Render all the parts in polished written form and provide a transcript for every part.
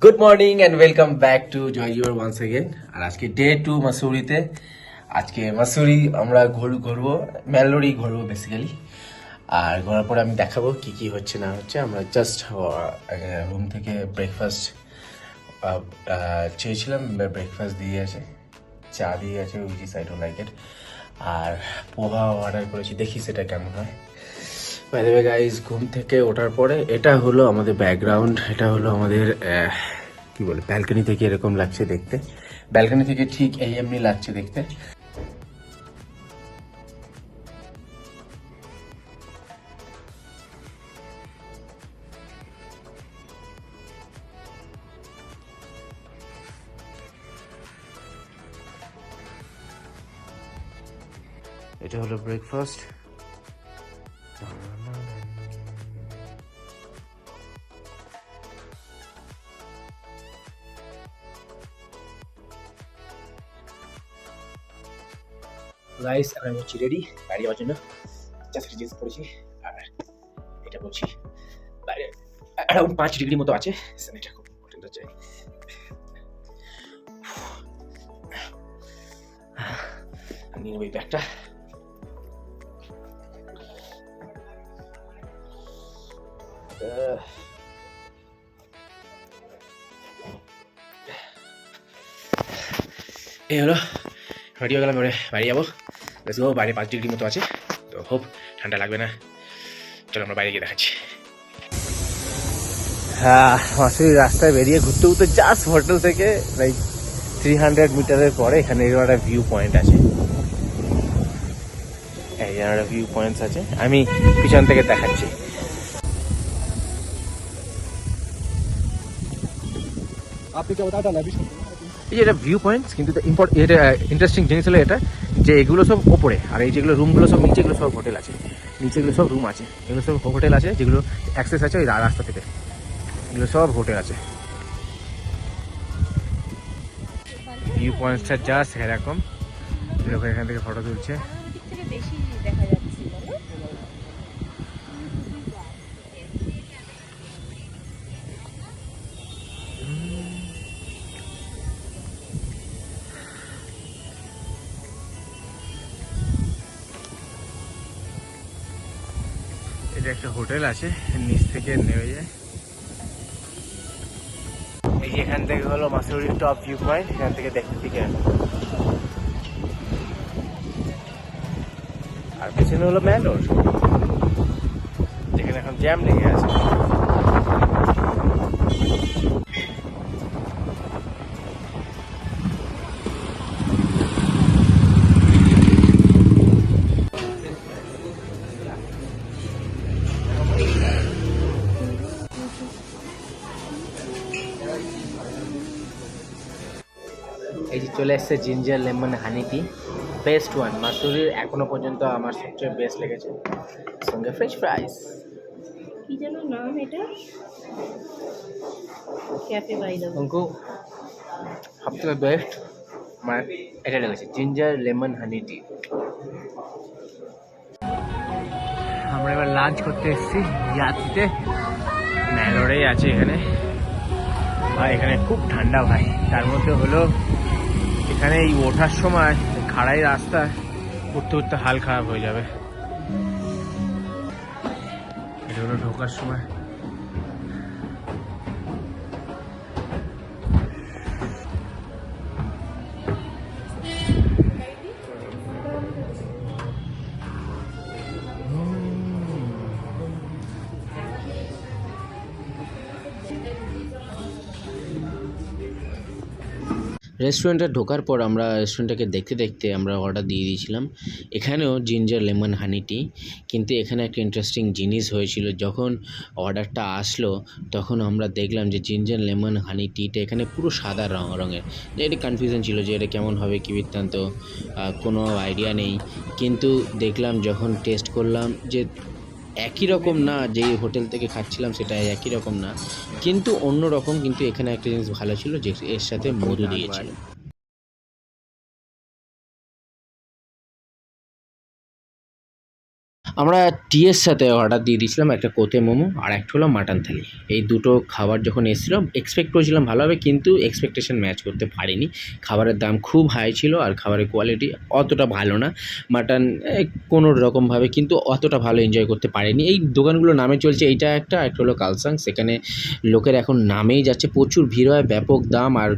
Good morning and welcome back to joy your once again. আর আজকে day 2 মাসুরিতে। আজকে মাসুরি আমরা ঘুরবো, মেলোরি ঘুরবো বেসিক্যালি। আর ঘোরার পরে আমি দেখাবো কি কি হচ্ছে না হচ্ছে। আমরা জাস্ট রুম থেকে ব্রেকফাস্ট চেয়েছিলাম, ব্রেকফাস্ট দিয়ে আছে, চা দিয়ে আছে, which is I don't like it. আর পোহা অর্ডার করেছি, দেখি সেটা কেমন হয়। বাই দ্য ওয়ে গাইস, ঘুম থেকে ওঠার পরে এটা হলো আমাদের ব্যাকগ্রাউন্ড, এটা হলো আমাদের কি বলে ব্যালকনি থেকে এরকম লাগছে দেখতে। ব্যালকনি থেকে ঠিক এমনি লাগছে দেখতে। এটা হলো ব্রেকফাস্ট। গাইস আমি হচ্ছি রেডি বাইরে যাওয়ার জন্য। জাস্ট জিন্স পরেছি আর এটা বলছি বাইরে অ্যারাউন্ড 5 ডিগ্রি মতো আছে। এটা খুব ইম্পর্টেন্ট হচ্ছে। আমি নিয়ে নেবো এই ব্যাগটা। এই হলো রেডি হয়ে গেলাম, এবারে বাইরে যাবো। Let's go. বাইরে 5 ডিগ্রি মতো আছে, তো হোপ ঠান্ডা লাগবে না। চলো আমরা বাইরে গিয়ে দেখাচ্ছি। হ্যাঁ, মাসুরি রাস্তায় বেরিয়ে ঘুরতে ঘুরতে জাস্ট হোটেল থেকে লাইক 300 মিটারের পরে এখানে একটা ভিউ পয়েন্ট আছে। এই একটা ভিউ পয়েন্টস আছে, আমি পিছন থেকে দেখাচ্ছি। এই যে এটা ভিউ পয়েন্টস, কিন্তু এটা ইন্টারেস্টিং জিনিস হলো এটা যে এগুলো সব ওপরে, আর এই যেগুলো রুমগুলো সব নিচে, এগুলো সব হোটেল আছে। নিচেগুলো সব রুম আছে, এগুলো সব হোটেল আছে, যেগুলো অ্যাক্সেস আছে ওই রাস্তা থেকে। এগুলো সব হোটেল আছে। ভিউ পয়েন্টসটা জাস্ট এরকম, লোক এখান থেকে ফটো তুলছে। এটা একটা হোটেল আছে, নিচ থেকে নেমে যায়। এই যে এখান থেকে হলো মাসুরির টপ ভিউ পয়েন্ট, এখান থেকে দেখতে দিকে। আর পেছনে হলো ম্যালোর, যেখানে এখন জ্যাম লেগে আছে। এই যে চলে এসছে জিঞ্জার লেমন হানি টি, বেস্ট ওয়ান মাসুরির এখনো পর্যন্ত আমার সবচেয়ে বেস্ট লেগেছে, সঙ্গে ফ্রেঞ্চ ফ্রাইস। কি যেন নাম এটা? ক্যাফে বাই দ্য উनको সবথেকে বেস্ট আমার এটা লেগেছে, জিঞ্জার লেমন হানি টি। আমরা এবার লাঞ্চ করতে এসেছি ইয়াতিতে, ম্যালোরেই আছে এখানে। ভাই এখানে খুব ঠান্ডা ভাই, তার মধ্যে হলো এখানে এই ওঠার সময় খাড়াই রাস্তা, উঠতে উঠতে হাল খারাপ হয়ে যাবে। এটা হলো ঢোকার সময়। রেস্টুরেন্টে ঢোকার পর আমরা রেস্টুরেন্টটাকে দেখতে দেখতে আমরা অর্ডার দিয়ে দিয়েছিলাম। এখানেও জিঞ্জার লেমন হানি টি, কিন্তু এখানে একটা ইন্টারেস্টিং জিনিস হয়েছিল। যখন অর্ডারটা আসলো তখন আমরা দেখলাম যে জিঞ্জার লেমন হানি টিটা এখানে পুরো সাদা রঙের। এটা কনফিউশন ছিল যে এটা কেমন হবে, কী বৃত্তান্ত, কোনো আইডিয়া নেই। কিন্তু দেখলাম যখন টেস্ট করলাম যে একই রকম না, যেই হোটেল থেকে খাচ্ছিলাম সেটা একই রকম না, কিন্তু অন্য রকম। কিন্তু এখানে একটা জিনিস ভালো ছিল যে এর সাথে মধু দিয়েছিল। আমরা টিয়ের সাথে অর্ডার দিয়ে দিয়েছিলাম একটা কোতে মোমো আর একটা হলো মাটন থালি। এই দুটো খাবার যখন এসেছিলো এক্সপেক্ট করেছিলাম ভালো হবে, কিন্তু এক্সপেকটেশন ম্যাচ করতে পারিনি। খাবারের দাম খুব হাই ছিল আর খাবারের কোয়ালিটি অতটা ভালো না। মাটন কোনো রকমভাবে কিন্তু অতটা ভালো এনজয় করতে পারিনি। এই দোকানগুলো নামে চলছে, এইটা একটা হলো কালসাং, সেখানে লোকের এখন নামেই যাচ্ছে, প্রচুর ভিড় হয়, ব্যাপক দাম আর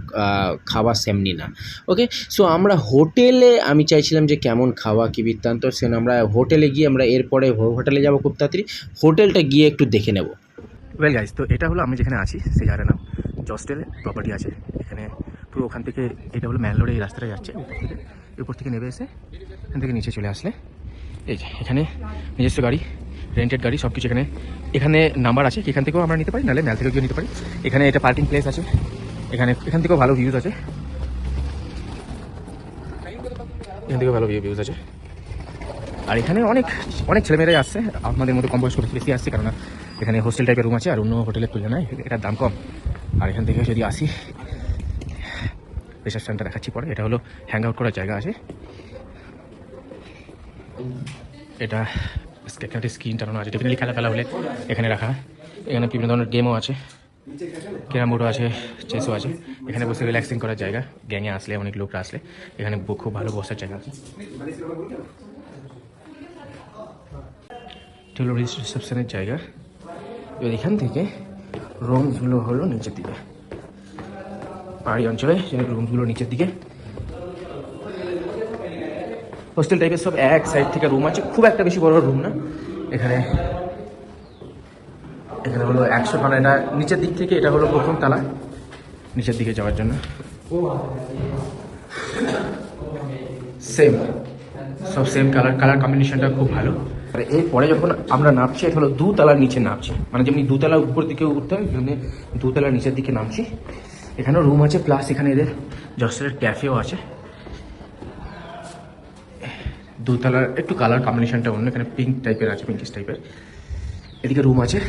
খাবার সেমনি না। ওকে, সো আমরা হোটেলে আমি চাইছিলাম যে কেমন খাওয়া কী বৃত্তান্ত, সেন আমরা হোটেলে গিয়ে আমরা এরপরে হোটেলে যাব খুব তাড়াতাড়ি, হোটেলটা গিয়ে একটু দেখে নেব। ওয়েল গাইজ, তো এটা হলো আমি যেখানে আছি সেই জায়গার নাম জস্টেল প্রপার্টি আছে এখানে। পুরো ওখান থেকে এটা হলো ম্যানলোরে এই রাস্তাটা যাচ্ছে, উপর থেকে নেমে এসে এখান থেকে নিচে চলে আসলে এই যে এখানে নিজস্ব গাড়ি, রেন্টেড গাড়ি সব কিছু এখানে নাম্বার আছে, এখান থেকেও আমরা নিতে পারি, নাহলে ম্যাল থেকেও গিয়ে নিতে পারি। এখানে এটা পার্কিং প্লেস আছে, এখান থেকেও ভালো ভিউজ আছে, এখান থেকেও ভালো ভিউজ আছে। আর এখানে অনেক অনেক ছেলেমেয়েরাই আসছে, আমাদের মধ্যে কম বয়স্ক বেশি আসছে, কারণ এখানে হোস্টেল টাইপের রুম আছে আর অন্য হোটেলের তুলনায় এটার দাম কম। আর এখান থেকে যদি আসি রিসেপশনটা দেখাচ্ছি পরে, এটা হলো হ্যাং আউট করার জায়গা আছে। এটা এখানে স্ক্রিন টানানো আছে, ডেফিনেটলি খেলা হলে এখানে রাখা। এখানে বিভিন্ন ধরনের গেমও আছে, ক্যারাম বোর্ডও আছে, চেসও আছে। এখানে বসে রিল্যাক্সিং করার জায়গা, গ্যাংয়ে আসলে অনেক লোকরা আসলে এখানে খুব ভালো বসার জায়গা আছে। এটা হলো রিসেপশনের জায়গা। এবার এখান থেকে রুমসগুলো হলো নিচের দিকে, পাহাড়ি অঞ্চলে রুমসগুলো নিচের দিকে। হোস্টেল টাইপের সব এক সাইড থেকে রুম আছে, খুব একটা বেশি বড় রুম না। এখানে হলো 100 মানে এটা নিচের দিক থেকে, এটা হলো প্রথম তালা নিচের দিকে যাওয়ার জন্য। সেম সব সেম কালার কম্বিনেশনটা খুব ভালো। আর এরপরে যখন আমরা নামছি, এটা হলো 2 তলার নিচে নামছি, মানে যেমনি 2 তলা উপর দিকে উঠতে হয়, এখানে 2 তলার নিচের দিকে নামছি। এখানেও রুম আছে, প্লাস এখানে এদের জস্টেলের ক্যাফেও আছে। 2 তলার একটু কালার কম্বিনেশনটা অন্য, এখানে পিঙ্ক টাইপের আছে, পিঙ্কিশ টাইপের। এদিকে রুম আছে,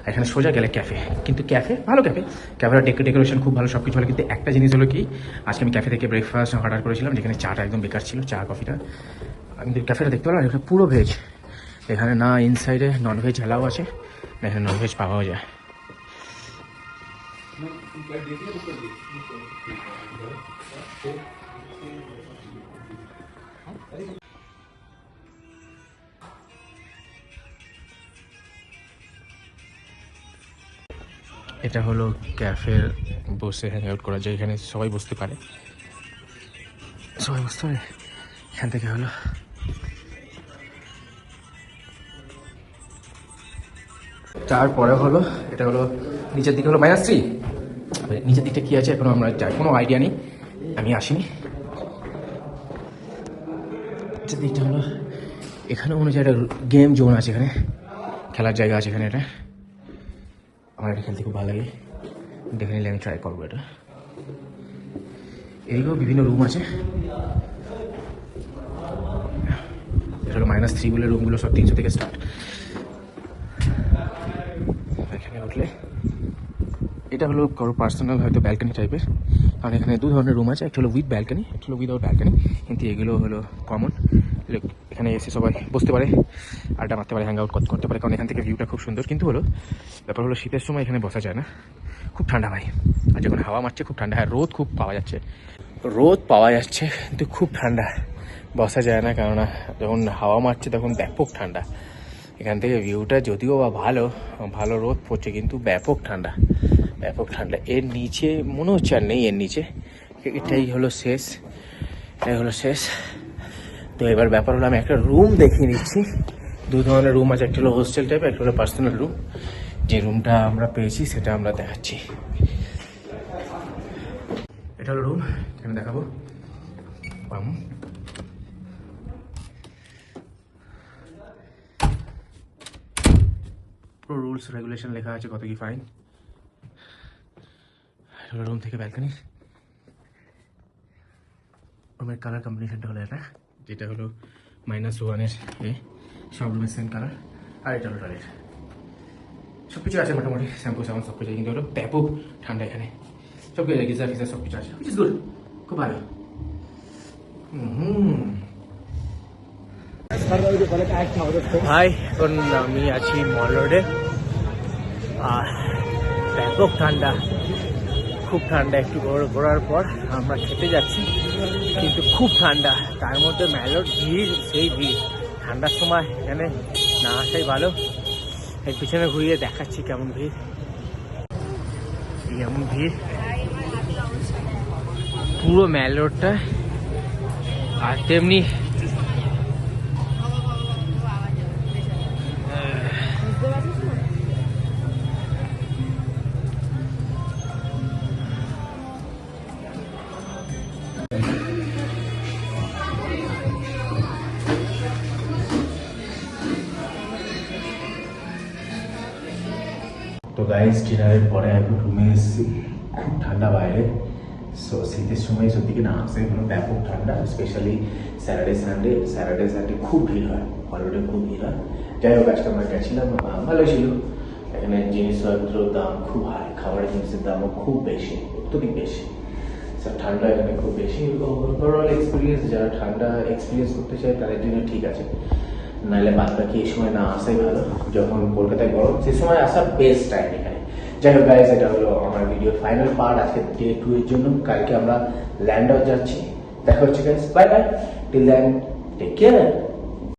এখানে সোজা গেলে ক্যাফে, কিন্তু ভালো ক্যাফের ডেকোরেশন খুব ভালো, সব কিছু ভালো। কিন্তু একটা জিনিস হলো কি, আজকে আমি ক্যাফে থেকে ব্রেকফাস্ট অর্ডার করেছিলাম, যেখানে চাটা একদম বেকার ছিল, চা কফিটা। আমি ক্যাফেটা দেখতে পেলাম, এখানে পুরো ভেজ, এখানে না ইনসাইডে ননভেজ অ্যালাও আছে, না এখানে ননভেজ পাওয়াও যায়। এটা হলো ক্যাফের বসে হ্যাং আউট করা যায়, এখানে সবাই বসতে পারে, এখান থেকে হলো তারপরে হলো এটা হলো নিচের দিকে হলো -3। নিচের দিকটা কি আছে এখনো আমরা কোনো আইডিয়া নেই, আমি আসিনি। নিচের দিকটা হলো এখানে মনে হচ্ছে একটা গেম জোন আছে, এখানে খেলার জায়গা আছে এখানে। এটা আমার এটা খেলতে খুব ভালো লাগে, ডেফিনেটলি আমি ট্রাই করবো এটা। এদিকেও বিভিন্ন রুম আছে, এটা হলো -3 বলে রুমগুলো সব 300 থেকে স্টার্ট। এখানে উঠলে এটা হলো কারো পার্সোনাল হয়তো ব্যালকনি টাইপের, কারণ এখানে 2 ধরনের রুম আছে, একটা হলো উইথ ব্যালকনি, একটা হলো উইদাউট ব্যালকনি। কিন্তু এগুলো হলো কমন, এখানে এসে সবাই বসতে পারে, আড্ডা মারতে পারে, হ্যাং আউট করতে পারে, কারণ এখান থেকে ভিউটা খুব সুন্দর। কিন্তু হলো ব্যাপার হলো শীতের সময় এখানে বসা যায় না, খুব ঠান্ডা ভাই। আর যখন হাওয়া মারছে খুব ঠান্ডা, হ্যাঁ রোদ খুব পাওয়া যাচ্ছে, কিন্তু খুব ঠান্ডা, বসা যায় না, কেননা যখন হাওয়া মারছে তখন ব্যাপক ঠান্ডা। এখান থেকে ভিউটা যদিও বা ভালো রোদ পড়ছে, কিন্তু ব্যাপক ঠান্ডা। এর নিচে মনে হচ্ছে আর নেই, এর নিচে এটাই হলো শেষ। তো এবার ব্যাপার হলো আমি একটা রুম দেখিয়ে নিচ্ছি। 2 ধরনের রুম আছে, একটা হলো হোস্টেল টাইপ, একটা হলো পার্সোনাল রুম। যে রুমটা আমরা পেয়েছি সেটা আমরা দেখাচ্ছি। এটা হলো রুম, এখানে দেখাবো। পুরো রুলস রেগুলেশন লেখা আছে, কত কি ফাইন। রুম থেকে ব্যালকনি, রুমের কালার কম্বিনেশনটা হলো এটা, যেটা হলো -1-এর সব রুমের সেম কালার। আর এটা হলো টয়লেট, সব কিছু আছে মোটামুটি, শ্যাম্পু সাবান সব কিছু। কিন্তু হলো ব্যাপক ঠান্ডা এখানে, সব কিছু গিজার সব কিছু আছে, which is good, খুব ভালো। ভাই এখন আমি আছি মল রোডে, আর ব্যাপক ঠান্ডা, খুব ঠান্ডা। একটু ঘোরার পর আমরা খেতে যাচ্ছি, কিন্তু খুব ঠান্ডা, তার মধ্যে মেলোর ভিড়, সেই ভিড়। ঠান্ডার সময় এখানে না আসাই ভালো। এর পিছনে ঘুরিয়ে দেখাচ্ছি কেমন ভিড়, কেমন ভিড় পুরো মেলোরটা। আর তেমনি তো গাইস, ডিনারের পরে এখন রুমে এসেছি, খুব ঠান্ডা বাইরে। সো শীতের সময় সত্যিকে না আসে, কোনো ব্যাপক ঠান্ডা, স্পেশালি স্যাটারডে সানডে খুব ভিড় হয়, হলিডে খুব ভিড় হয়। যাই হোক, আজকে আমরা গেছিলাম, ভালো ছিল। এখানে জিনিসপত্রের দাম খুব হাই, খাবারের জিনিসের দামও খুব বেশি, অত্যধিক বেশি। স্যার ঠান্ডা এখানে খুব বেশি। ওভারঅল এক্সপিরিয়েন্স, যারা ঠান্ডা এক্সপিরিয়েন্স করতে চায় তাদের জন্য ঠিক আছে, নাহলে বাদ বাকি এই সময় না আসাই ভালো। যখন কলকাতায় গরম, সে সময় আসা বেস্ট টাইম এখানে। যাই হোক গাইস, এটা হলো আমার ভিডিওর ফাইনাল পার্ট আজকে ডে 2 এর জন্য। কালকে আমরা ল্যান্ড আউট যাচ্ছি। দেখা হচ্ছে guys, bye bye, till then take care.